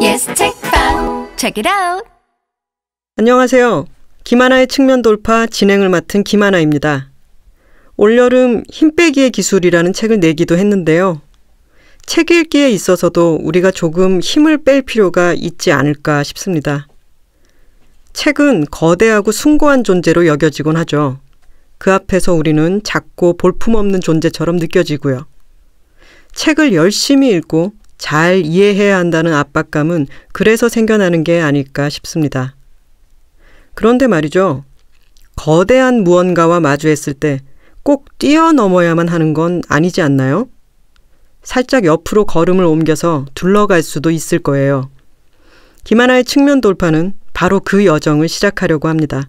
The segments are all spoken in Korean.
Yes, 책방. Check it out. 안녕하세요. 김하나의 측면 돌파 진행을 맡은 김하나입니다. 올여름 힘 빼기의 기술이라는 책을 내기도 했는데요. 책 읽기에 있어서도 우리가 조금 힘을 뺄 필요가 있지 않을까 싶습니다. 책은 거대하고 숭고한 존재로 여겨지곤 하죠. 그 앞에서 우리는 작고 볼품없는 존재처럼 느껴지고요. 책을 열심히 읽고 잘 이해해야 한다는 압박감은 그래서 생겨나는 게 아닐까 싶습니다. 그런데 말이죠. 거대한 무언가와 마주했을 때 꼭 뛰어넘어야만 하는 건 아니지 않나요? 살짝 옆으로 걸음을 옮겨서 둘러갈 수도 있을 거예요. 김하나의 측면 돌파는 바로 그 여정을 시작하려고 합니다.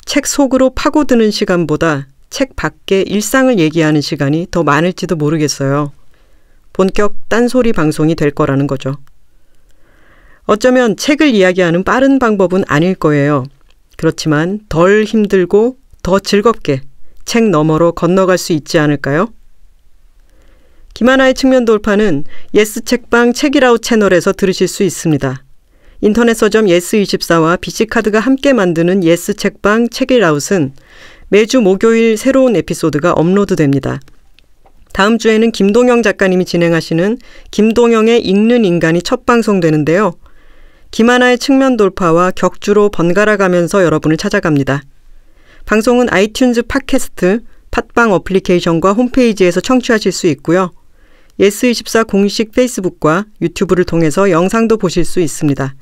책 속으로 파고드는 시간보다 책 밖의 일상을 얘기하는 시간이 더 많을지도 모르겠어요. 본격 딴소리 방송이 될 거라는 거죠. 어쩌면 책을 이야기하는 빠른 방법은 아닐 거예요. 그렇지만 덜 힘들고 더 즐겁게 책 너머로 건너갈 수 있지 않을까요? 김하나의 측면 돌파는 예스 책방 책이라웃 채널에서 들으실 수 있습니다. 인터넷 서점 예스24와 BC카드가 함께 만드는 예스 책방 책이라웃은 매주 목요일 새로운 에피소드가 업로드됩니다. 다음 주에는 김동영 작가님이 진행하시는 김동영의 읽는 인간이 첫 방송되는데요. 김하나의 측면 돌파와 격주로 번갈아 가면서 여러분을 찾아갑니다. 방송은 아이튠즈 팟캐스트, 팟빵 어플리케이션과 홈페이지에서 청취하실 수 있고요. 예스24 공식 페이스북과 유튜브를 통해서 영상도 보실 수 있습니다.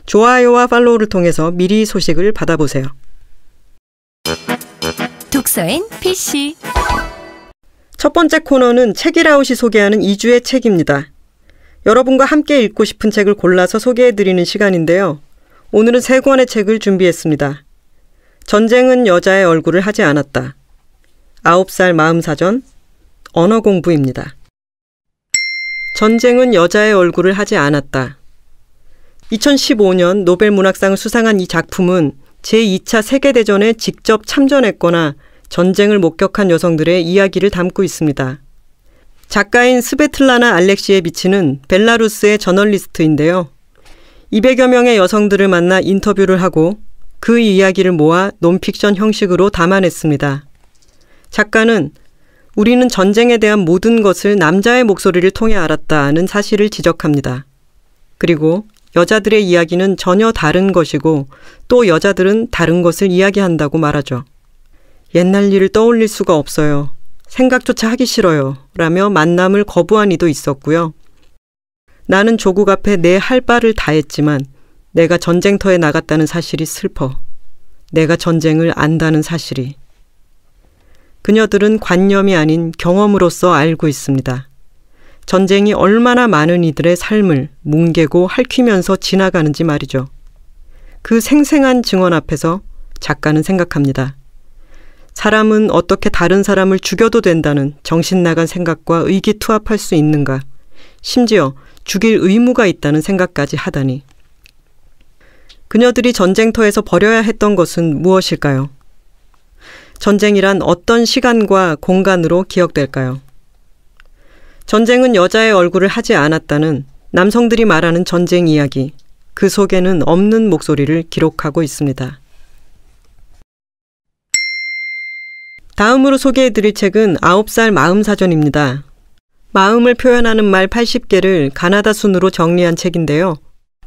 좋아요와 팔로우를 통해서 미리 소식을 받아보세요. 독서엔 PC. 첫 번째 코너는 책이라웃이 소개하는 2주의 책입니다. 여러분과 함께 읽고 싶은 책을 골라서 소개해드리는 시간인데요. 오늘은 3권의 책을 준비했습니다. 전쟁은 여자의 얼굴을 하지 않았다. 9살 마음사전, 언어공부입니다. 전쟁은 여자의 얼굴을 하지 않았다. 2015년 노벨문학상을 수상한 이 작품은 제2차 세계대전에 직접 참전했거나 전쟁을 목격한 여성들의 이야기를 담고 있습니다. 작가인 스베틀라나 알렉시에비치는 벨라루스의 저널리스트인데요. 200여 명의 여성들을 만나 인터뷰를 하고 그 이야기를 모아 논픽션 형식으로 담아냈습니다. 작가는 우리는 전쟁에 대한 모든 것을 남자의 목소리를 통해 알았다는 사실을 지적합니다. 그리고 여자들의 이야기는 전혀 다른 것이고 또 여자들은 다른 것을 이야기한다고 말하죠. 옛날 일을 떠올릴 수가 없어요. 생각조차 하기 싫어요. 라며 만남을 거부한 이도 있었고요. 나는 조국 앞에 내 할 바를 다했지만 내가 전쟁터에 나갔다는 사실이 슬퍼. 내가 전쟁을 안다는 사실이. 그녀들은 관념이 아닌 경험으로서 알고 있습니다. 전쟁이 얼마나 많은 이들의 삶을 뭉개고 핥히면서 지나가는지 말이죠. 그 생생한 증언 앞에서 작가는 생각합니다. 사람은 어떻게 다른 사람을 죽여도 된다는 정신나간 생각과 의기투합할 수 있는가? 심지어 죽일 의무가 있다는 생각까지 하다니. 그녀들이 전쟁터에서 버려야 했던 것은 무엇일까요? 전쟁이란 어떤 시간과 공간으로 기억될까요? 전쟁은 여자의 얼굴을 하지 않았다는 남성들이 말하는 전쟁 이야기, 그 속에는 없는 목소리를 기록하고 있습니다. 다음으로 소개해드릴 책은 9살 마음사전입니다. 마음을 표현하는 말 80개를 가나다 순으로 정리한 책인데요.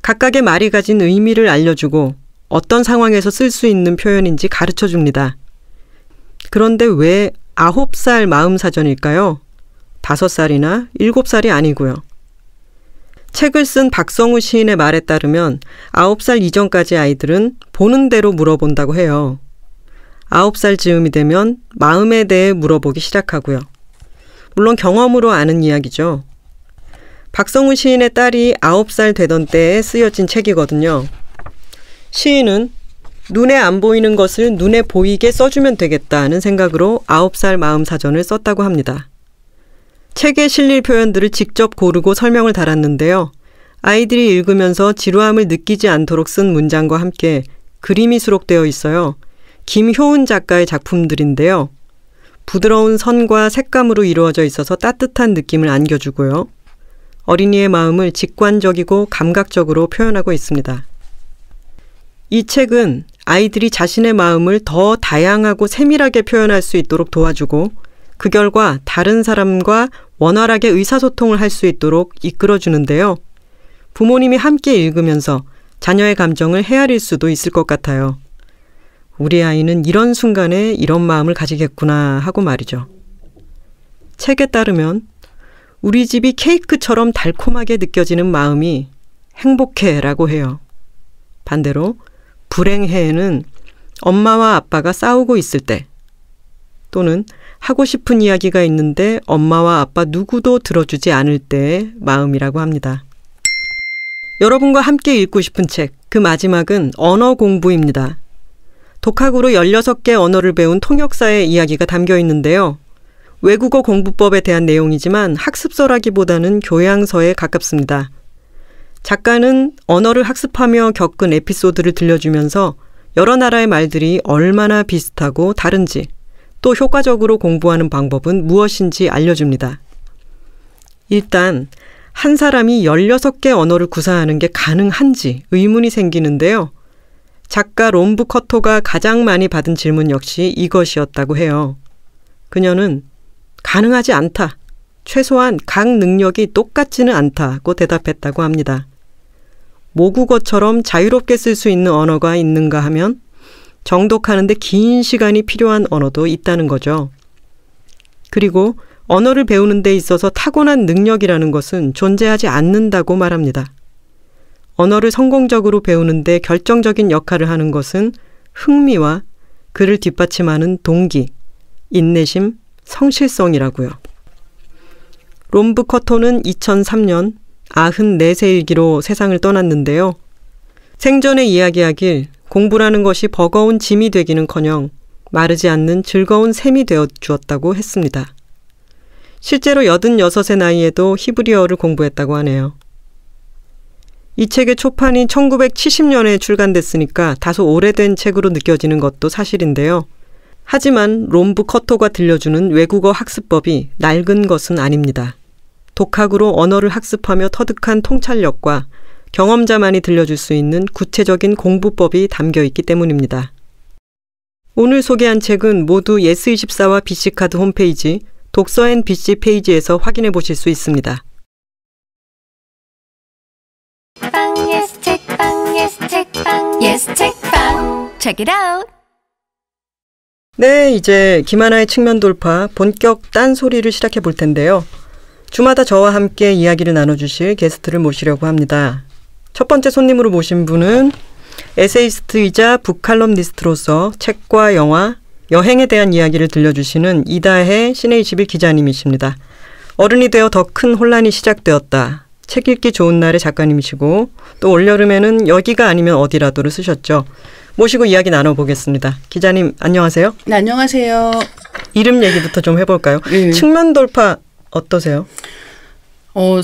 각각의 말이 가진 의미를 알려주고 어떤 상황에서 쓸 수 있는 표현인지 가르쳐줍니다. 그런데 왜 9살 마음사전일까요? 5살이나 7살이 아니고요. 책을 쓴 박성우 시인의 말에 따르면 9살 이전까지 아이들은 보는 대로 물어본다고 해요. 9살 즈음이 되면 마음에 대해 물어보기 시작하고요. 물론 경험으로 아는 이야기죠. 박성우 시인의 딸이 9살 되던 때에 쓰여진 책이거든요. 시인은 눈에 안 보이는 것을 눈에 보이게 써주면 되겠다는 생각으로 9살 마음사전을 썼다고 합니다. 책에 실릴 표현들을 직접 고르고 설명을 달았는데요. 아이들이 읽으면서 지루함을 느끼지 않도록 쓴 문장과 함께 그림이 수록되어 있어요. 김효은 작가의 작품들인데요. 부드러운 선과 색감으로 이루어져 있어서 따뜻한 느낌을 안겨주고요. 어린이의 마음을 직관적이고 감각적으로 표현하고 있습니다. 이 책은 아이들이 자신의 마음을 더 다양하고 세밀하게 표현할 수 있도록 도와주고 그 결과 다른 사람과 원활하게 의사소통을 할 수 있도록 이끌어주는데요. 부모님이 함께 읽으면서 자녀의 감정을 헤아릴 수도 있을 것 같아요. 우리 아이는 이런 순간에 이런 마음을 가지겠구나 하고 말이죠. 책에 따르면 우리 집이 케이크처럼 달콤하게 느껴지는 마음이 행복해라고 해요. 반대로 불행해에는 엄마와 아빠가 싸우고 있을 때 또는 하고 싶은 이야기가 있는데 엄마와 아빠 누구도 들어주지 않을 때의 마음이라고 합니다. 여러분과 함께 읽고 싶은 책, 그 마지막은 언어 공부입니다. 독학으로 16개 언어를 배운 통역사의 이야기가 담겨 있는데요. 외국어 공부법에 대한 내용이지만 학습서라기보다는 교양서에 가깝습니다. 작가는 언어를 학습하며 겪은 에피소드를 들려주면서 여러 나라의 말들이 얼마나 비슷하고 다른지 또 효과적으로 공부하는 방법은 무엇인지 알려줍니다. 일단 한 사람이 16개 언어를 구사하는 게 가능한지 의문이 생기는데요. 작가 롬브 커토가 가장 많이 받은 질문 역시 이것이었다고 해요. 그녀는 가능하지 않다. 최소한 각 능력이 똑같지는 않다고 대답했다고 합니다. 모국어처럼 자유롭게 쓸 수 있는 언어가 있는가 하면 정독하는데 긴 시간이 필요한 언어도 있다는 거죠. 그리고 언어를 배우는 데 있어서 타고난 능력이라는 것은 존재하지 않는다고 말합니다. 언어를 성공적으로 배우는데 결정적인 역할을 하는 것은 흥미와 그를 뒷받침하는 동기, 인내심, 성실성이라고요. 롬브 커토는 2003년 94세이기로 세상을 떠났는데요. 생전에 이야기하길 공부라는 것이 버거운 짐이 되기는커녕 마르지 않는 즐거운 셈이 되어 주었다고 했습니다. 실제로 86의 나이에도 히브리어를 공부했다고 하네요. 이 책의 초판이 1970년에 출간됐으니까 다소 오래된 책으로 느껴지는 것도 사실인데요. 하지만 롬브 커토가 들려주는 외국어 학습법이 낡은 것은 아닙니다. 독학으로 언어를 학습하며 터득한 통찰력과 경험자만이 들려줄 수 있는 구체적인 공부법이 담겨 있기 때문입니다. 오늘 소개한 책은 모두 예스24와 BC카드 홈페이지 독서 앤 BC 페이지에서 확인해 보실 수 있습니다. 책방 예스 책방 예스 책방 예스 책방 Check it out. 네, 이제 김하나의 측면 돌파 본격 딴소리를 시작해 볼 텐데요. 주마다 저와 함께 이야기를 나눠주실 게스트를 모시려고 합니다. 첫 번째 손님으로 모신 분은 에세이스트이자 북칼럼니스트로서 책과 영화, 여행에 대한 이야기를 들려주시는 이다혜 시내21 기자님이십니다. 어른이 되어 더 큰 혼란이 시작되었다. 책 읽기 좋은 날의 작가님이시고 또 올여름에는 여기가 아니면 어디라도를 쓰셨죠. 모시고 이야기 나눠보겠습니다. 기자님 안녕하세요. 네, 안녕하세요. 이름 얘기부터 좀 해볼까요? 측면 돌파 어떠세요?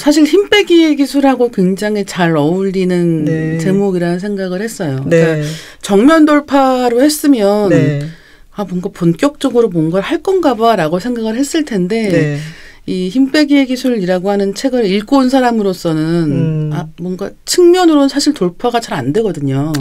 사실 힘 빼기 기술하고 굉장히 잘 어울리는 제목이라는 생각을 했어요. 그러니까 정면 돌파로 했으면 뭔가 본격적으로 뭔가를 할 건가 봐라고 생각을 했을 텐데 이 힘 빼기의 기술이라고 하는 책을 읽고 온 사람으로서는 뭔가 측면으로는 사실 돌파가 잘 안 되거든요.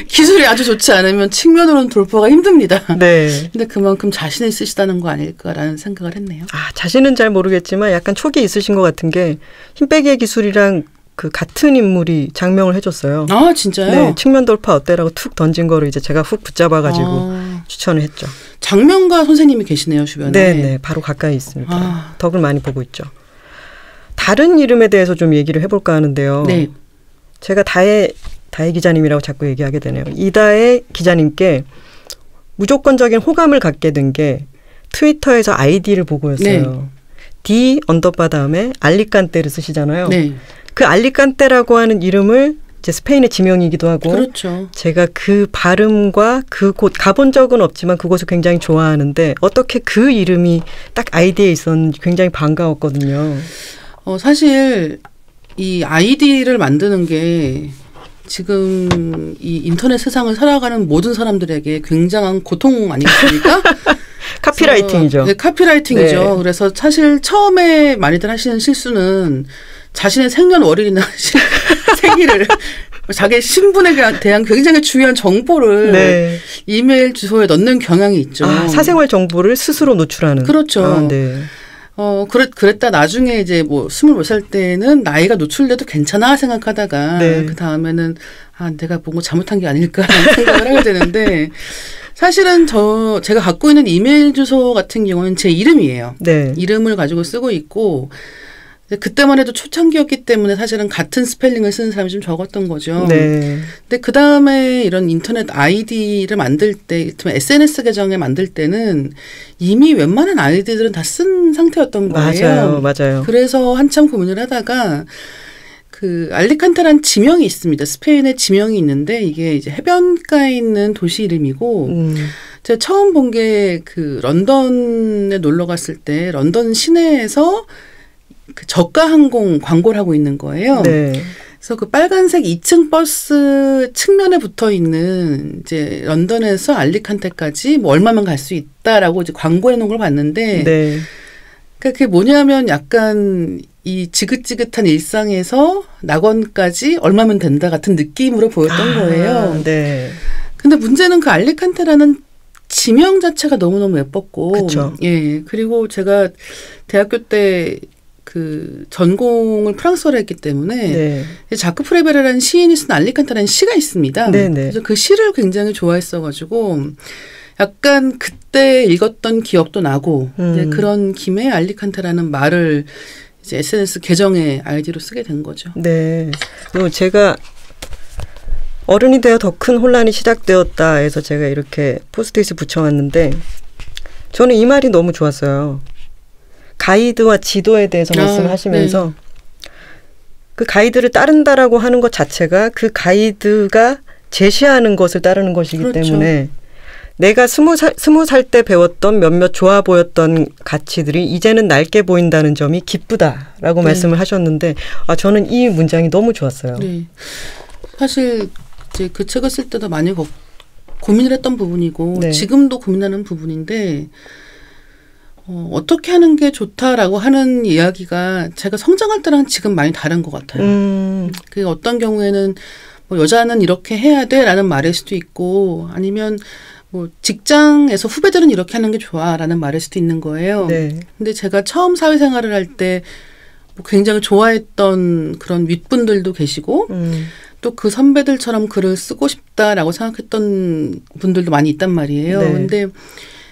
기술이 아주 좋지 않으면 측면으로는 돌파가 힘듭니다. 근데 그만큼 자신이 있으시다는 거 아닐까라는 생각을 했네요. 자신은 잘 모르겠지만 약간 촉이 있으신 것 같은 게 힘 빼기의 기술이랑 그 같은 인물이 장명을 해줬어요. 아, 진짜요? 네, 측면 돌파 어때라고 툭 던진 거를 이제 제가 훅 붙잡아가지고 추천을 했죠. 장명가 선생님이 계시네요, 주변에. 네, 바로 가까이 있습니다. 덕을 많이 보고 있죠. 다른 이름에 대해서 좀 얘기를 해볼까 하는데요. 제가 다혜 기자님이라고 자꾸 얘기하게 되네요. 이다혜 기자님께 무조건적인 호감을 갖게 된 게 트위터에서 아이디를 보고였어요. D_ 다음에 알리칸테를 쓰시잖아요. 그 알리칸테라고 하는 이름을 이제 스페인의 지명이기도 하고 그렇죠. 제가 그 발음과 그곳 가본 적은 없지만 그곳을 굉장히 좋아하는데 어떻게 그 이름이 딱 아이디에 있었는지 굉장히 반가웠거든요. 사실 이 아이디를 만드는 게 지금 이 인터넷 세상을 살아가는 모든 사람들에게 굉장한 고통 아니겠습니까? 카피라이팅이죠. 네, 카피라이팅이죠. 그래서 사실 처음에 많이들 하시는 실수는 자신의 생년월일이나 생일을 자기 신분에 대한 굉장히 중요한 정보를 이메일 주소에 넣는 경향이 있죠. 사생활 정보를 스스로 노출하는. 그렇죠. 그랬다 나중에 이제 뭐 20살 때는 나이가 노출돼도 괜찮아 생각하다가 그 다음에는 내가 뭔가 잘못한 게 아닐까라는 생각을 하게 되는데 사실은 제가 갖고 있는 이메일 주소 같은 경우는 제 이름이에요. 이름을 가지고 쓰고 있고 그때만 해도 초창기였기 때문에 사실은 같은 스펠링을 쓰는 사람이 좀 적었던 거죠. 근데 그 다음에 이런 인터넷 아이디를 만들 때, SNS 계정에 만들 때는 이미 웬만한 아이디들은 다 쓴 상태였던 거예요. 맞아요. 그래서 한참 고민을 하다가 그 알리칸테라는 지명이 있습니다. 스페인에 지명이 있는데 이게 이제 해변가에 있는 도시 이름이고 제가 처음 본 게 그 런던에 놀러 갔을 때 런던 시내에서 그 저가 항공 광고를 하고 있는 거예요. 그래서 그 빨간색 2층 버스 측면에 붙어 있는 이제 런던에서 알리칸테까지 뭐 얼마만 갈 수 있다라고 이제 광고해 놓은 걸 봤는데 그러니까 그게 뭐냐면 약간 이 지긋지긋한 일상에서 낙원까지 얼마면 된다 같은 느낌으로 보였던 거예요. 근데 문제는 그 알리칸테라는 지명 자체가 너무너무 예뻤고 그리고 제가 대학교 때 그 전공을 프랑스어로 했기 때문에 자크 프레베르라는 시인이 쓴 알리칸테라는 시가 있습니다. 그래서 그 시를 굉장히 좋아했어가지고 약간 그때 읽었던 기억도 나고 이제 그런 김에 알리칸테라는 말을 이제 SNS 계정의 아이디로 쓰게 된 거죠. 그리고 제가 어른이 되어 더 큰 혼란이 시작되었다 해서 제가 이렇게 포스트잇을 붙여왔는데 저는 이 말이 너무 좋았어요. 가이드와 지도에 대해서 말씀하시면서 그 가이드를 따른다라고 하는 것 자체가 그 가이드가 제시하는 것을 따르는 것이기 때문에 내가 20살 때 배웠던 몇몇 좋아 보였던 가치들이 이제는 낡게 보인다는 점이 기쁘다라고 말씀을 하셨는데 저는 이 문장이 너무 좋았어요. 사실 이제 그 책을 쓸 때도 많이 고민을 했던 부분이고 지금도 고민하는 부분인데 어떻게 하는 게 좋다라고 하는 이야기가 제가 성장할 때랑 지금 많이 다른 것 같아요. 그게 어떤 경우에는 뭐 여자는 이렇게 해야 돼라는 말일 수도 있고 아니면 뭐 직장에서 후배들은 이렇게 하는 게 좋아라는 말일 수도 있는 거예요. 근데 제가 처음 사회생활을 할 때 뭐 굉장히 좋아했던 그런 윗분들도 계시고 또 그 선배들처럼 글을 쓰고 싶다라고 생각했던 분들도 많이 있단 말이에요. 근데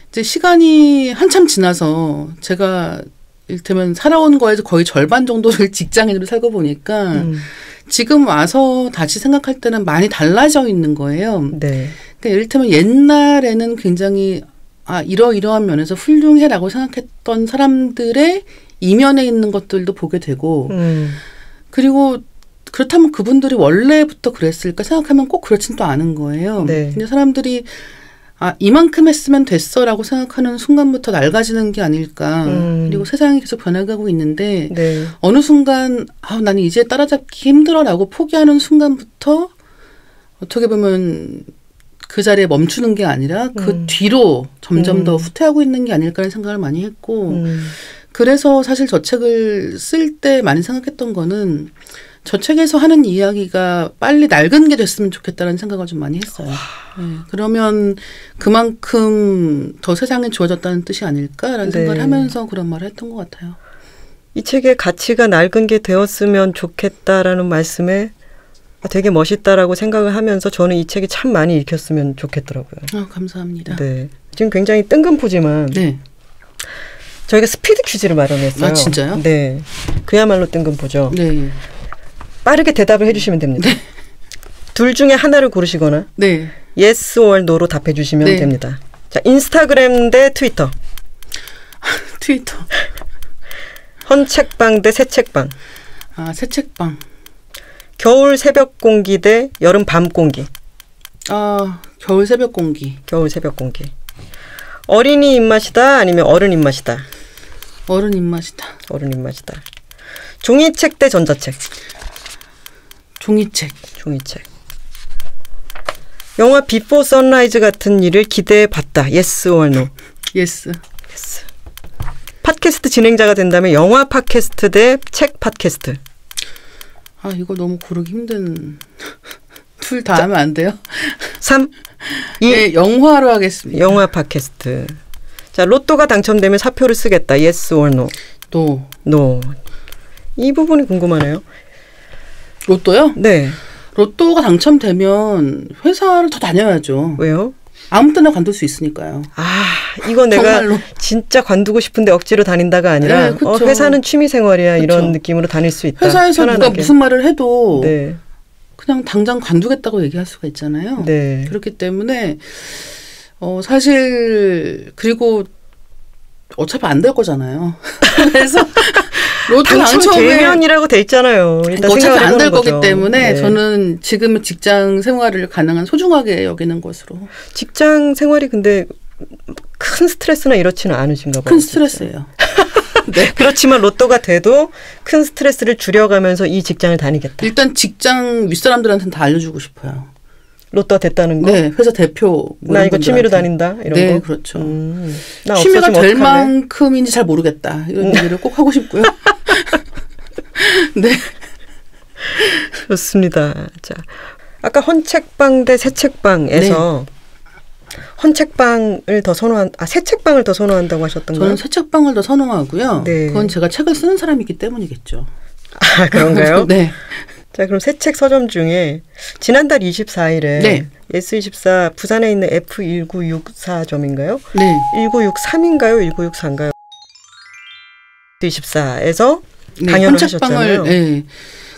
이제 시간이 한참 지나서 제가 이를테면 살아온 거에서 거의 절반 정도를 직장인으로 살고 보니까 지금 와서 다시 생각할 때는 많이 달라져 있는 거예요. 그러니까 이를테면 옛날에는 굉장히 이러이러한 면에서 훌륭해라고 생각했던 사람들의 이면에 있는 것들도 보게 되고 그리고 그렇다면 그분들이 원래부터 그랬을까 생각하면 꼭 그렇진 또 않은 거예요. 근데 사람들이 이만큼 했으면 됐어라고 생각하는 순간부터 낡아지는 게 아닐까. 그리고 세상이 계속 변해가고 있는데 어느 순간 나는 이제 따라잡기 힘들어라고 포기하는 순간부터 어떻게 보면 그 자리에 멈추는 게 아니라 그 뒤로 점점 더 후퇴하고 있는 게 아닐까라는 생각을 많이 했고 그래서 사실 저 책을 쓸 때 많이 생각했던 거는 저 책에서 하는 이야기가 빨리 낡은 게 됐으면 좋겠다는 생각을 좀 많이 했어요. 그러면 그만큼 더 세상이 좋아졌다는 뜻이 아닐까라는 생각을 하면서 그런 말을 했던 것 같아요. 이 책의 가치가 낡은 게 되었으면 좋겠다라는 말씀에 되게 멋있다라고 생각을 하면서 저는 이 책이 참 많이 읽혔으면 좋겠더라고요. 감사합니다. 지금 굉장히 뜬금포지만 저희가 스피드 퀴즈를 마련했어요. 진짜요? 그야말로 뜬금포죠. 빠르게 대답을 해주시면 됩니다. 둘 중에 하나를 고르시거나 yes or no로 답해 주시면 됩니다. 자, 인스타그램 대 트위터. 트위터. 헌책방 대 새책방. 새책방. 겨울 새벽 공기 대 여름 밤 공기. 겨울 새벽 공기. 겨울 새벽 공기. 어린이 입맛이다 아니면 어른 입맛이다. 어른 입맛이다. 어른 입맛이다. 종이책 대 전자책. 종이책. 종이책. 영화 비포 선라이즈 같은 일을 기대해 봤다. Yes or no? Yes. Yes. 팟캐스트 진행자가 된다면 영화 팟캐스트 대 책 팟캐스트. 아 이거 너무 고르기 힘든. 둘 다 하면 안 돼요? 3, 2. 네, 영화로 하겠습니다. 영화 팟캐스트. 자, 로또가 당첨되면 사표를 쓰겠다. Yes or no? No. 이 부분이 궁금하네요. 로또요? 네. 로또가 당첨되면 회사를 더 다녀야죠. 왜요? 아무 때나 관둘 수 있으니까요. 아, 이거 내가 정말로. 진짜 관두고 싶은데 억지로 다닌다가 아니라 네, 회사는 취미생활이야. 그쵸. 이런 느낌으로 다닐 수 있다. 회사에서 편안하게. 누가 무슨 말을 해도 네. 그냥 당장 관두겠다고 얘기할 수가 있잖아요. 네. 그렇기 때문에 사실 그리고 어차피 안 될 거잖아요. 그래서 로또 당첨되면이라고 돼 있잖아요. 일단 어차피 안 될 거기 거죠. 때문에 네. 저는 지금 직장 생활을 가능한 소중하게 여기는 것으로. 직장 생활이 근데 큰 스트레스나 이렇지는 않으신가 봐요. 큰 스트레스예요. 네. 그렇지만 로또가 돼도 큰 스트레스를 줄여가면서 이 직장을 다니겠다. 일단 직장 윗사람들한테는 다 알려주고 싶어요. 로또 됐다는 거? 네. 회사 대표. 나 이거 취미로 다닌다? 이런 네, 거? 그렇죠. 나 취미가 될 어떡할래? 만큼인지 잘 모르겠다. 이런 얘기를 꼭 하고 싶고요. 네. 좋습니다. 자, 아까 헌책방 대 새책방에서 헌책방을 더 새책방을 더 선호한다고 하셨던가요? 저는 새책방을 더 선호하고요. 네. 그건 제가 책을 쓰는 사람이기 때문이겠죠. 아, 그런가요? 네. 자, 그럼 새 책 서점 중에 지난달 24일에 네. 예스24 부산에 있는 F1964점인가요? 네. 1963인가요? 1964인가요? 24에서 강연을 하셨잖아요. 네.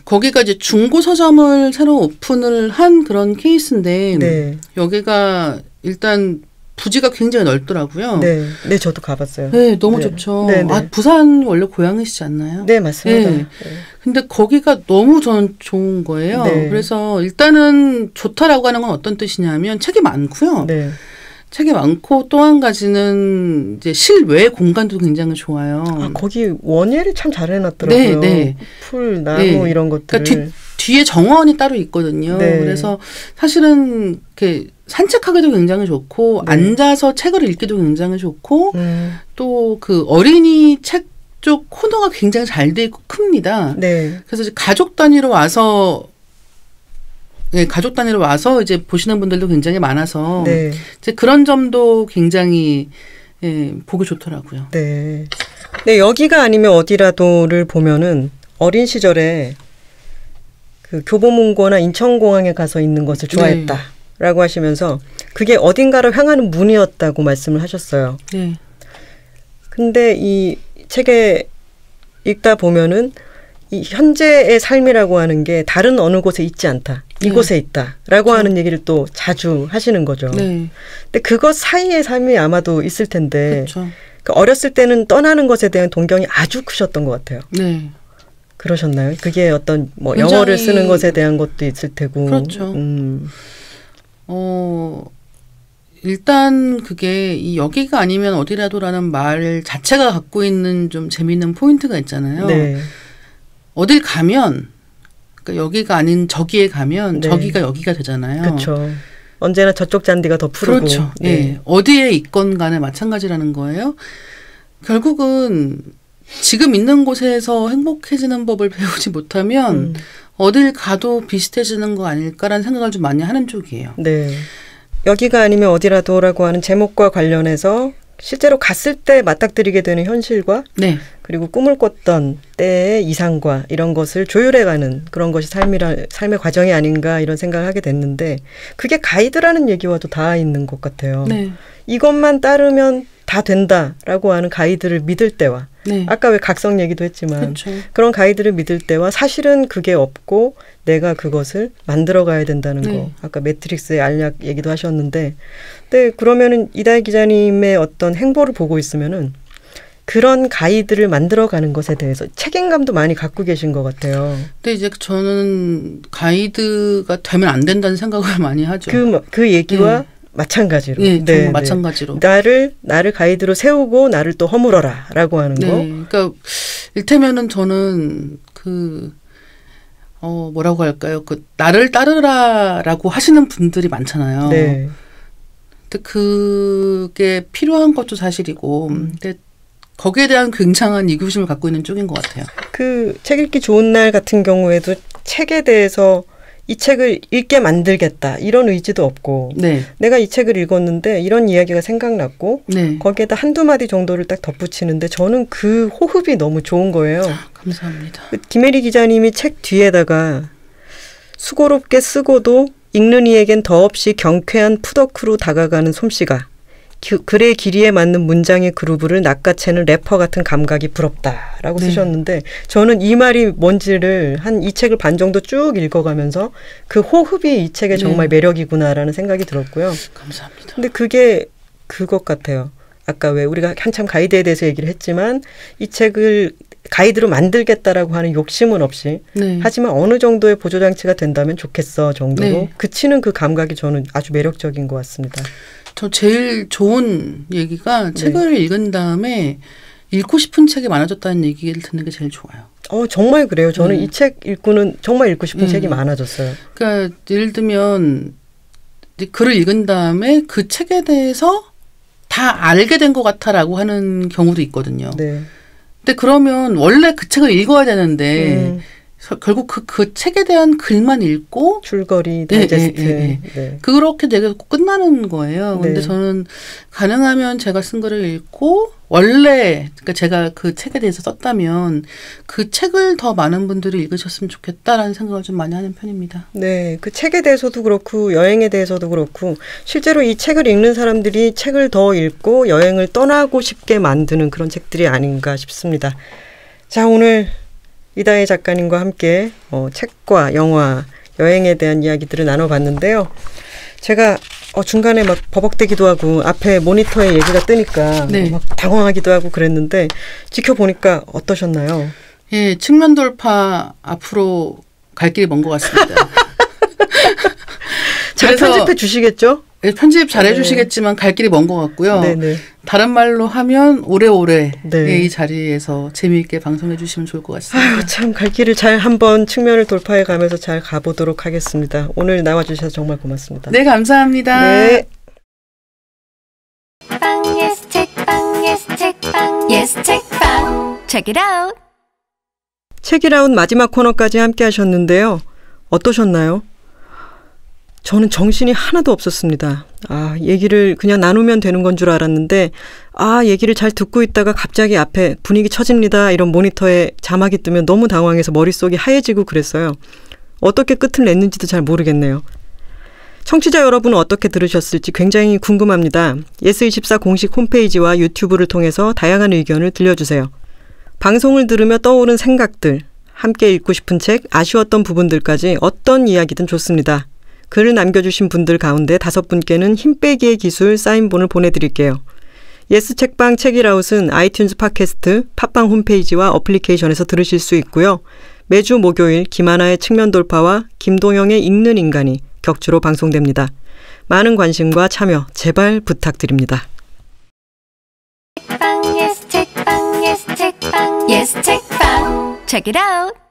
거기가 이제 중고 서점을 새로 오픈을 한 그런 케이스인데 네. 여기가 일단 부지가 굉장히 넓더라고요. 네, 네, 저도 가봤어요. 네, 너무 좋죠. 네, 네. 아, 부산 원래 고향이시지 않나요? 네, 맞습니다. 네. 네. 근데 거기가 너무 저는 좋은 거예요. 네. 그래서 일단은 좋다라고 하는 건 어떤 뜻이냐면 책이 많고요. 네. 책이 많고 또 한 가지는 이제 실외 공간도 굉장히 좋아요. 아, 거기 원예를 참 잘 해놨더라고요. 네, 네. 풀, 나무 네. 이런 것들. 그러니까 뒤에 정원이 따로 있거든요. 네. 그래서 사실은 이렇게 산책하기도 굉장히 좋고 네. 앉아서 책을 읽기도 굉장히 좋고 또 그 어린이 책 쪽 코너가 굉장히 잘 돼 있고 큽니다. 네. 그래서 이제 가족 단위로 와서 이제 보시는 분들도 굉장히 많아서 네. 이제 그런 점도 굉장히 보기 좋더라고요. 네. 네, 여기가 아니면 어디라도를 보면은 어린 시절에 그 교보문고나 인천공항에 가서 있는 것을 좋아했다라고 하시면서 그게 어딘가로 향하는 문이었다고 말씀을 하셨어요. 네. 근데 이 책에 읽다 보면은 이 현재의 삶이라고 하는 게 다른 어느 곳에 있지 않다. 이곳에 있다라고 하는 얘기를 또 자주 하시는 거죠. 네. 근데 그것 사이의 삶이 아마도 있을 텐데 그렇죠. 그 어렸을 때는 떠나는 것에 대한 동경이 아주 크셨던 것 같아요. 네. 그러셨나요? 그게 어떤 뭐 영어를 쓰는 것에 대한 것도 있을 테고. 그렇죠. 일단 그게 이 여기가 아니면 어디라도라는 말 자체가 갖고 있는 좀 재미있는 포인트가 있잖아요. 네. 어딜 가면 그러니까 여기가 아닌 저기에 가면 네. 저기가 여기가 되잖아요. 그렇죠. 언제나 저쪽 잔디가 더 푸르고. 그렇죠. 네. 네. 어디에 있건 간에 마찬가지라는 거예요. 결국은 지금 있는 곳에서 행복해지는 법을 배우지 못하면 어딜 가도 비슷해지는 거 아닐까라는 생각을 좀 많이 하는 쪽이에요. 네. 여기가 아니면 어디라도라고 하는 제목과 관련해서 실제로 갔을 때 맞닥뜨리게 되는 현실과 네. 그리고 꿈을 꿨던 때의 이상과 이런 것을 조율해가는 그런 것이 삶의 과정이 아닌가 이런 생각을 하게 됐는데 그게 가이드라는 얘기와도 닿아 있는 것 같아요. 네. 이것만 따르면 다 된다라고 하는 가이드를 믿을 때와 네. 아까 왜 각성 얘기도 했지만 그렇죠. 그런 가이드를 믿을 때와 사실은 그게 없고 내가 그것을 만들어 가야 된다는 네. 거. 아까 매트릭스의 알약 얘기도 하셨는데 네, 그러면은 이다혜 기자님의 어떤 행보를 보고 있으면은 그런 가이드를 만들어가는 것에 대해서 책임감도 많이 갖고 계신 것 같아요. 근데 이제 저는 가이드가 되면 안 된다는 생각을 많이 하죠. 그 얘기와 마찬가지로. 네, 정말 마찬가지로. 나를 가이드로 세우고 나를 또 허물어라라고 하는 거. 그러니까 일테면은 저는 뭐라고 할까요? 그 나를 따르라라고 하시는 분들이 많잖아요. 네. 근데 그게 필요한 것도 사실이고, 근데 거기에 대한 굉장한 이기심을 갖고 있는 쪽인 것 같아요. 그 책 읽기 좋은 날 같은 경우에도 책에 대해서 이 책을 읽게 만들겠다 이런 의지도 없고 네. 내가 이 책을 읽었는데 이런 이야기가 생각났고 네. 거기에다 한두 마디 정도를 딱 덧붙이는데 저는 그 호흡이 너무 좋은 거예요. 감사합니다. 김혜리 기자님이 책 뒤에다가 수고롭게 쓰고도 읽는 이에겐 더없이 경쾌한 푸더크로 다가가는 솜씨가 글의 길이에 맞는 문장의 그루브를 낚아채는 래퍼 같은 감각이 부럽다라고 쓰셨는데 저는 이 말이 뭔지를 한 이 책을 반 정도 쭉 읽어가면서 그 호흡이 이 책의 정말 매력이구나라는 생각이 들었고요. 감사합니다. 근데 그게 그것 같아요. 아까 왜 우리가 한참 가이드에 대해서 얘기를 했지만 이 책을 가이드로 만들겠다라고 하는 욕심은 없이 하지만 어느 정도의 보조장치가 된다면 좋겠어 정도로 그치는 그 감각이 저는 아주 매력적인 것 같습니다. 저 제일 좋은 얘기가 책을 읽은 다음에 읽고 싶은 책이 많아졌다는 얘기를 듣는 게 제일 좋아요. 정말 그래요. 저는 이 책 읽고는 정말 읽고 싶은 책이 많아졌어요. 그러니까 예를 들면 글을 읽은 다음에 그 책에 대해서 다 알게 된 것 같아라고 하는 경우도 있거든요. 네. 근데 그러면 원래 그 책을 읽어야 되는데 결국 그 책에 대한 글만 읽고 줄거리, 다이제스트. 네. 그렇게 되게 끝나는 거예요. 근데 저는 가능하면 제가 쓴 글을 읽고 원래 그러니까 제가 그 책에 대해서 썼다면 그 책을 더 많은 분들이 읽으셨으면 좋겠다라는 생각을 좀 많이 하는 편입니다. 네. 그 책에 대해서도 그렇고 여행에 대해서도 그렇고 실제로 이 책을 읽는 사람들이 책을 더 읽고 여행을 떠나고 싶게 만드는 그런 책들이 아닌가 싶습니다. 자, 오늘 이다혜 작가님과 함께 책과 영화, 여행에 대한 이야기들을 나눠봤는데요. 제가 중간에 막 버벅대기도 하고 앞에 모니터에 얘기가 뜨니까 막 당황하기도 하고 그랬는데 지켜보니까 어떠셨나요? 예, 측면 돌파 앞으로 갈 길이 먼 것 같습니다. 잘 편집해 주시겠죠? 네, 편집 잘 해주시겠지만 갈 길이 먼 것 같고요. 네네. 다른 말로 하면 오래오래 이 자리에서 재미있게 방송해 주시면 좋을 것 같습니다. 참 갈 길을 잘 한번 측면을 돌파해 가면서 잘 가보도록 하겠습니다. 오늘 나와주셔서 정말 고맙습니다. 네, 감사합니다. 네. 책방 Check it out. 책이라운 마지막 코너까지 함께 하셨는데요. 어떠셨나요? 저는 정신이 하나도 없었습니다. 얘기를 그냥 나누면 되는 건 줄 알았는데 얘기를 잘 듣고 있다가 갑자기 앞에 분위기 처집니다. 이런 모니터에 자막이 뜨면 너무 당황해서 머릿속이 하얘지고 그랬어요. 어떻게 끝을 냈는지도 잘 모르겠네요. 청취자 여러분은 어떻게 들으셨을지 굉장히 궁금합니다. 예스24 공식 홈페이지와 유튜브를 통해서 다양한 의견을 들려주세요. 방송을 들으며 떠오른 생각들, 함께 읽고 싶은 책, 아쉬웠던 부분들까지 어떤 이야기든 좋습니다. 글을 남겨주신 분들 가운데 5분께는 힘 빼기의 기술 사인본을 보내드릴게요. 예스 책방 책이라웃은 아이튠즈 팟캐스트, 팟빵 홈페이지와 어플리케이션에서 들으실 수 있고요. 매주 목요일 김하나의 측면 돌파와 김동영의 읽는 인간이 격주로 방송됩니다. 많은 관심과 참여 제발 부탁드립니다. 책방, yes, 책방, yes, 책방, yes, 책방. Check it out.